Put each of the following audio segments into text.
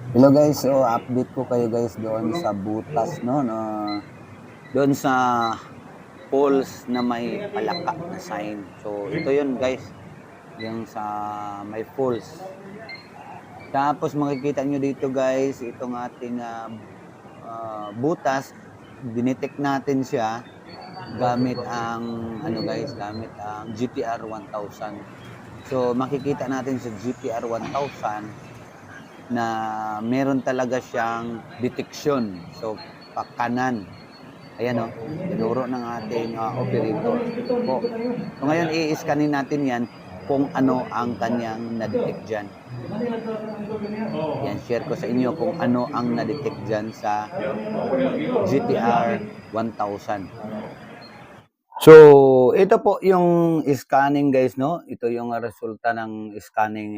Hello guys, so update ko kayo guys doon sa butas doon sa poles na may palaka na sign. So ito 'yun guys, yung sa may poles. Tapos makikita nyo dito guys, itong ating butas, dinetect natin siya gamit ang gamit ang GTR 1000. So makikita natin sa GTR 1000 na meron talaga siyang detection. So pakanan. Ayan o, tinuro ng ating operator po. So ngayon i-scanin natin yan kung ano ang kanyang na-detect dyan. Yan, share ko sa inyo kung ano ang na-detect dyan sa GTR 1000. So, ito po yung scanning guys, no? Ito yung resulta ng scanning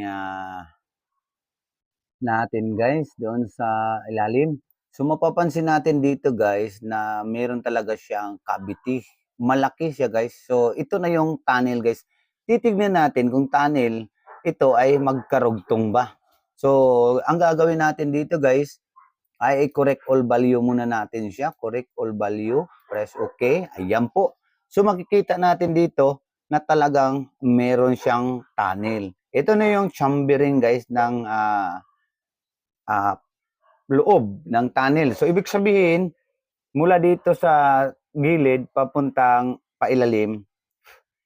natin guys doon sa ilalim. So, mapapansin natin dito guys na meron talaga siyang cavity. Malaki siya guys. So, ito na yung tunnel guys. Titignan natin kung tunnel ito ay magkarugtong ba. So, ang gagawin natin dito guys ay correct all value muna natin siya. Correct all value. Press OK. Ayan po. So, makikita natin dito na talagang meron siyang tunnel. Ito na yung chambering guys ng loob ng tunnel. So, ibig sabihin, mula dito sa gilid, papuntang pailalim,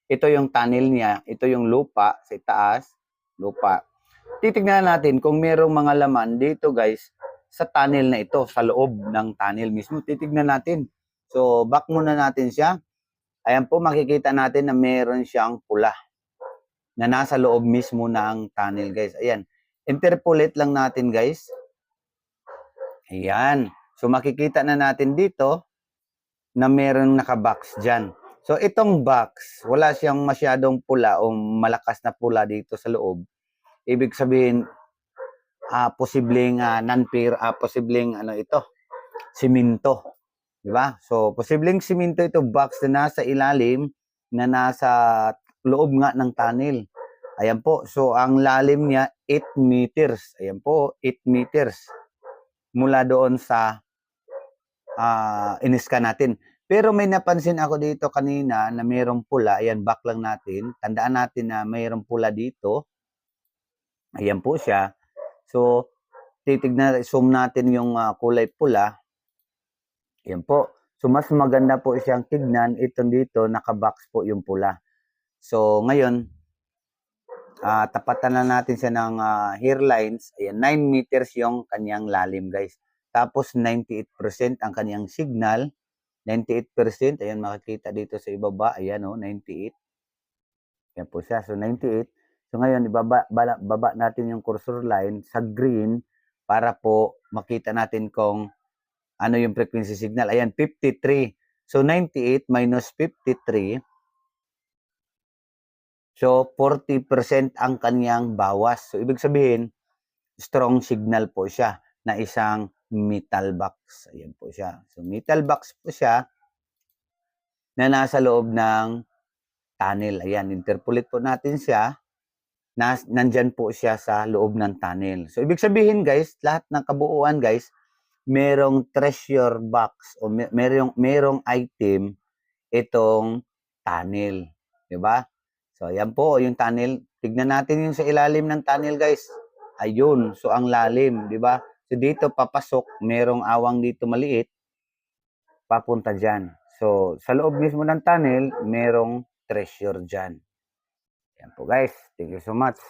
ito yung tunnel niya, ito yung lupa, sa itaas, lupa. Titignan natin kung merong mga laman dito guys, sa tunnel na ito, sa loob ng tunnel mismo. Titignan natin. So, back muna natin siya. Ayan po, makikita natin na meron siyang pula na nasa loob mismo ng tunnel guys. Ayan. Interpolate lang natin guys. Ayan. So makikita na natin dito na merong nakabox dyan. So itong box, wala siyang masyadong pula o malakas na pula dito sa loob. Ibig sabihin, posibleng posibleng ito, simento. Diba? So posibleng simento ito box na nasa ilalim, na nasa loob nga ng tunnel. Ayan po. So ang lalim niya 8 meters. Ayan po, 8 meters mula doon sa in-scan natin. Pero may napansin ako dito kanina na mayroong pula. Ayan, back lang natin. Tandaan natin na mayroong pula dito. Ayan po siya. So, zoom natin yung kulay pula. Ayan po. So, mas maganda po siyang tignan. Ito dito, nakabox po yung pula. So, ngayon, tapatan na natin siya ng hairlines. Ayan, 9 meters yung kanyang lalim, guys. Tapos, 98% ang kanyang signal. 98%, ayan makikita dito sa ibaba, ayan o, 98. Yan po siya, so 98. So ngayon, baba natin yung cursor line sa green para po makita natin kung ano yung frequency signal. Ayan, 53. So 98 minus 53. So 40% ang kanyang bawas. So ibig sabihin, strong signal po siya na isang metal box. Ayan po siya. So metal box po siya na nasa loob ng tunnel. Ayan, interpolate po natin siya. Nandyan po siya sa loob ng tunnel. So, ibig sabihin guys, lahat ng kabuuan guys, merong treasure box o merong item itong tunnel. Diba? So, ayan po, yung tunnel. Tignan natin yung sa ilalim ng tunnel guys. Ayun, so ang lalim, diba? So, dito papasok, merong awang dito maliit, papunta dyan. So, sa loob mismo ng tunnel, merong treasure dyan. Yan po guys. Thank you so much.